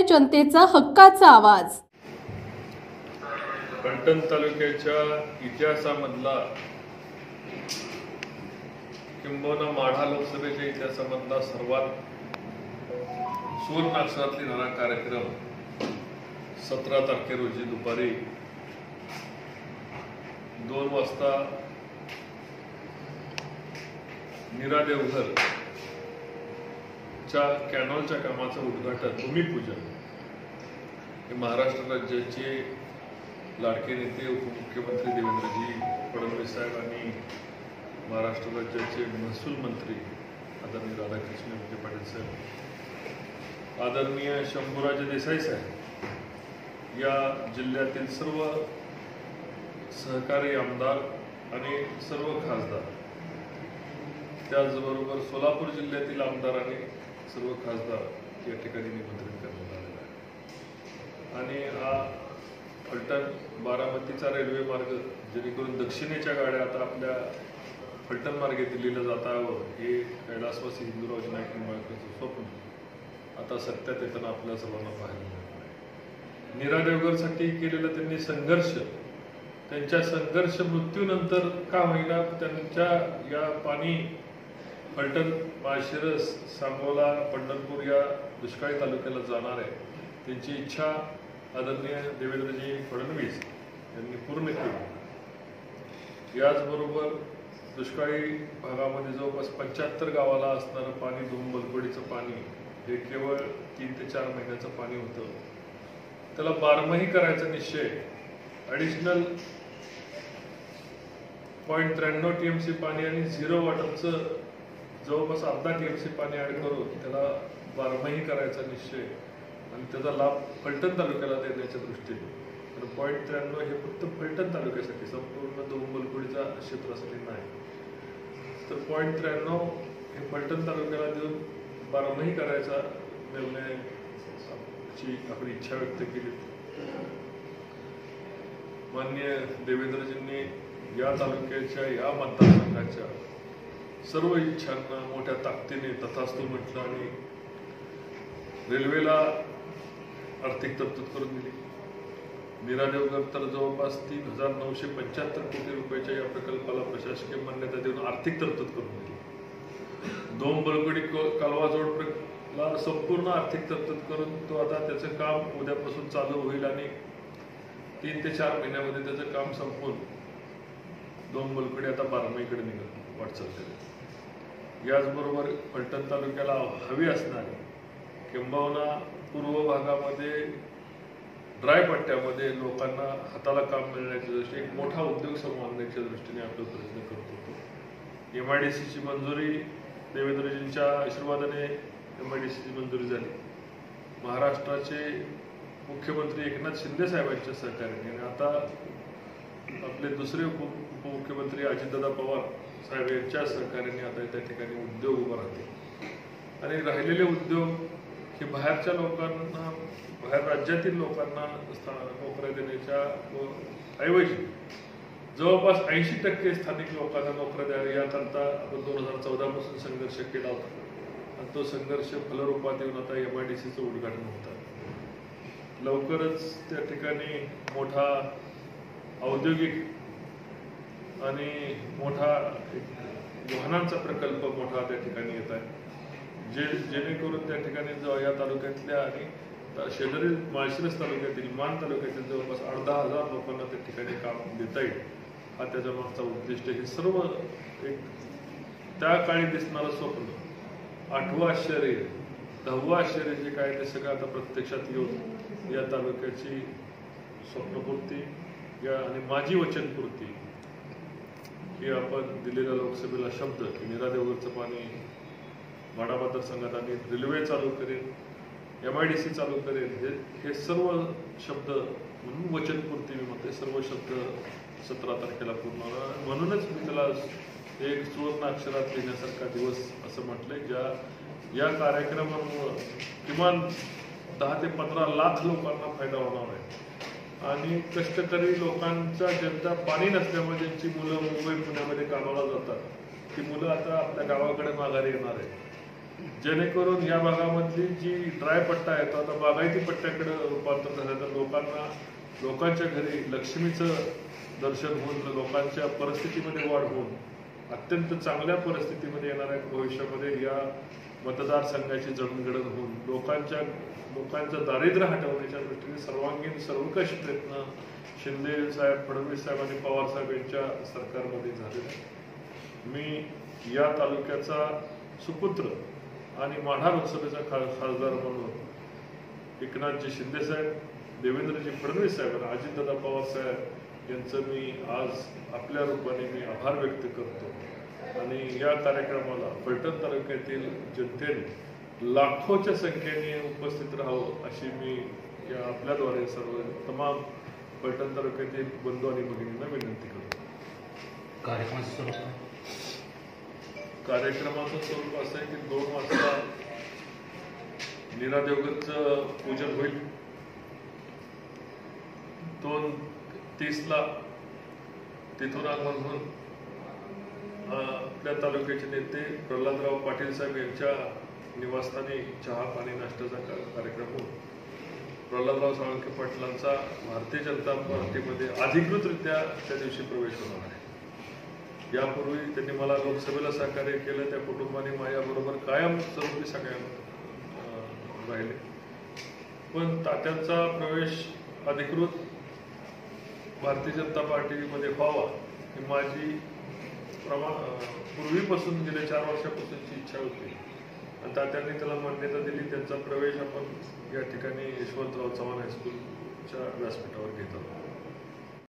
आहे जनतेचा हक्काचा आवाज। फलटण तालुक्याच्या इतिहासामधला किंबहुना माढा लोकसभेच्या इतिहासामधला सर्वात सुवर्ण अक्षरात लिहिणारा कार्यक्रम 17 तारखे रोजी दुपारी 2 वाजता नीरा देवघर च्या कॅनॉलच्या कामाचं उद्घाटन भूमिपूजन हे महाराष्ट्र राज्याचे लाडके नेते उपमुख्यमंत्री देवेंद्रजी फडणवीस साहेब आणि महाराष्ट्र राज्याचे महसूल मंत्री आदरणीय राधाकृष्ण विखे पाटील साहेब, आदरणीय शंभूराजे देसाई साहेब या जिल्ह्यातील सर्व सहकारी आमदार आणि सर्व खासदार, त्याचबरोबर सोलापूर जिल्ह्यातील आमदार आणि सर्व खासदार या ठिकाणी निमंत्रित करण्यात आलेला आहे। आणि हा फलटण बारामतीचा रेल्वे मार्ग जेणेकरून दक्षिणेच्या गाड्या आता आपल्या फलटण मार्गे दिल्लीला जाता यावं हे कैलासवासी हिंदूरावजी नाईक निंबाळकरचं स्वप्न आता सत्यात येताना आपल्या सर्वांना पाहायला मिळालं आहे। नीरा देवघरसाठी केलेला त्यांनी संघर्ष, त्यांच्या संघर्ष मृत्यूनंतर का होईना त्यांच्या या पाणी फलटण, माळशिरस, सांगोला, पंढरपूर या दुष्काळी तालुक्याला जाणार आहे, त्यांची इच्छा आदरणीय देवेंद्रजी फडणवीस यांनी पूर्ण केली। याचबरोबर दुष्काळी भागामध्ये जवळपास 75 गावाला असणारं पाणी, धोम-बलपडीचं पाणी हे केवळ 3 ते 4 महिन्याचं पाणी होतं, त्याला बारमाही करायचा निश्चय, ॲडिशनल 0.93 TMC पाणी आणि झिरो वॉटरचं जवळपास अर्धा TMC पाणी ऍड करून त्याला बारमाही करायचा निश्चय आणि त्याचा लाभ फलटण तालुक्याला देण्याच्या दृष्टीने, तर 0.93 हे फक्त फलटण तालुक्यासाठी, संपूर्ण धोम-बलपडीच्या क्षेत्रासाठी नाही, तर 0.93 हे फलटण तालुक्याला देऊन बारमाही करायचा निर्णयाची आपली इच्छा व्यक्त केली। माननीय देवेंद्रजींनी या तालुक्याच्या, या मतदारसंघाच्या सर्व इच्छांना मोठ्या ताकदीने तथास्तु म्हटलं आणि रेल्वेला आर्थिक तरतूद करून दिली। नीरा देवघर तर जवळपास 3,975 कोटी रुपयाच्या या प्रकल्पाला प्रशासकीय मान्यता देऊन आर्थिक तरतूद करून दिली। धोम-बलपडी कालवा जोडला संपूर्ण आर्थिक तरतूद करून तो आता त्याचं काम उद्यापासून चालू होईल आणि 3 ते 4 महिन्यामध्ये त्याचं काम संपून धोम-बलपडी आता बारमाहीकडे वाटचाल करेल। याचबरोबर फलटण तालुक्याला हवी असणारी किंबहुना पूर्व भागामध्ये ड्राय पट्ट्यामध्ये लोकांना हाताला काम मिळण्याच्या दृष्टीने एक मोठा उद्योग समूह आणण्याच्या दृष्टीने आपण प्रयत्न करत होतो। MIDCची मंजुरी देवेंद्रजींच्या आशीर्वादाने MIDCची मंजुरी झाली। महाराष्ट्राचे मुख्यमंत्री एकनाथ शिंदे साहेबांच्या सहकार्याने आणि आता आपले दुसरे उपमुख्यमंत्री अजितदादा पवार साहेब यांच्या सहकार्याने आता त्या ठिकाणी उद्योग उभा राहतील आणि राहिलेले उद्योग हे बाहेरच्या लोकांना, बाहेर राज्यातील लोकांना नोकऱ्या देण्याच्या ऐवजी जवळपास 80% स्थानिक लोकांना नोकऱ्या द्याव्या याकरता आपण 2014 पासून संघर्ष केला होता आणि तो संघर्ष फलरूपात येऊन आता MIDCचं उद्घाटन होत आहे। लवकरच त्या ठिकाणी मोठा औद्योगिक आणि मोठा वाहनांचा प्रकल्प मोठा त्या ठिकाणी येत आहे, जेणेकरून त्या ठिकाणी या तालुक्यातल्या आणि शेजारी माळशिरस तालुक्यातील, मान तालुक्यातील जवळपास 10,000 लोकांना त्या ठिकाणी काम देता येईल, हा त्याच्या मागचा उद्दिष्ट। हे सर्व एक त्या काळी दिसणारं स्वप्न, 8वं आश्चर्य, 10वं आश्चर्य जे काय ते सगळं आता प्रत्यक्षात येऊन या तालुक्याची स्वप्नपूर्ती या आणि माझी वचनपूर्ती ही आपण दिलेल्या लोकसभेला शब्द की नीरा देवघरचं पाणी माढा मतदारसंघात आणि रेल्वे चालू करेल, MIDC चालू करेल, हे सर्व शब्द म्हणून वचनपूर्ती मी म्हणते, सर्व शब्द 17 तारखेला पूर्ण होणार। म्हणूनच मी त्याला एक सुवर्ण अक्षरात लिहिण्यासारखा दिवस असं म्हटलंय। या कार्यक्रमामुळं किमान 10 ते 15 लाख लोकांना फायदा होणार आहे आणि कष्टकरी लोकांचा ज्यांचा पाणी नसल्यामुळे ज्यांची मुलं मुंबई पुण्यामध्ये कामाला जातात ती मुलं आता आपल्या गावाकडे माघारी येणार आहे। जेणेकरून या भागामधली जी ड्राय पट्टा आहे तो आता बागायती पट्ट्याकडे रूपांतर झालं तर लोकांच्या घरी लक्ष्मीचं दर्शन होऊन लोकांच्या परिस्थितीमध्ये वाढ होऊन अत्यंत चांगल्या परिस्थितीमध्ये येणाऱ्या भविष्यामध्ये या मतदारसंघाची जडणघडण होऊन लोकांचं दारिद्र्य हटवण्याच्या दृष्टीने सर्वांगीण सर्वकष प्रयत्न शिंदे साहेब, फडणवीस साहेब आणि पवार साहेब यांच्या सरकारमध्ये झालेला आहे. मी या तालुक्याचा सुपुत्र आणि माढा लोकसभेचा खासदार म्हणून एकनाथजी शिंदे साहेब, देवेंद्रजी फडणवीस साहेब आणि अजितदादा पवार साहेब यांचं मी आज आपल्या रूपाने मी आभार व्यक्त करतो. आणि या कार्यक्रमाला फलटण तालुक्यातील जनतेने लाखोच्या संख्येने उपस्थित राहावं अशी मी या आपल्याद्वारे सर्व तमाम फलटण तालुक्यातील बंधू आणि भगिनींना विनंती करतो. कार्यक्रमाचं स्वरूप असं आहे की 2 वाजता नीरा देवगरचं पूजन होईल. 2:30 तिथून म्हणून आपल्या तालुक्याचे नेते प्रल्हादराव पाटील साहेब यांच्या निवासस्थानी चहा पाणी नाश्त्याचा कार्यक्रम होऊन प्रल्हादराव साळुंखे पाटलांचा भारतीय जनता पार्टीमध्ये अधिकृतरित्या त्या दिवशी प्रवेश होणार आहे. यापूर्वी त्यांनी मला लोकसभेला सहकार्य केलं. त्या कुटुंबाने माझ्याबरोबर कायम स्वरूपी सगळ्या राहिले. पण तात्यांचा प्रवेश अधिकृत भारतीय जनता पार्टीमध्ये व्हावा ही माझी पूर्वीपासून गेल्या 4 वर्षापासूनची इच्छा होती आणि तात्यांनी त्याला मान्यता दिली. त्यांचा प्रवेश आपण या ठिकाणी यशवंतराव चव्हाण हायस्कूलच्या व्यासपीठावर घेत आहोत.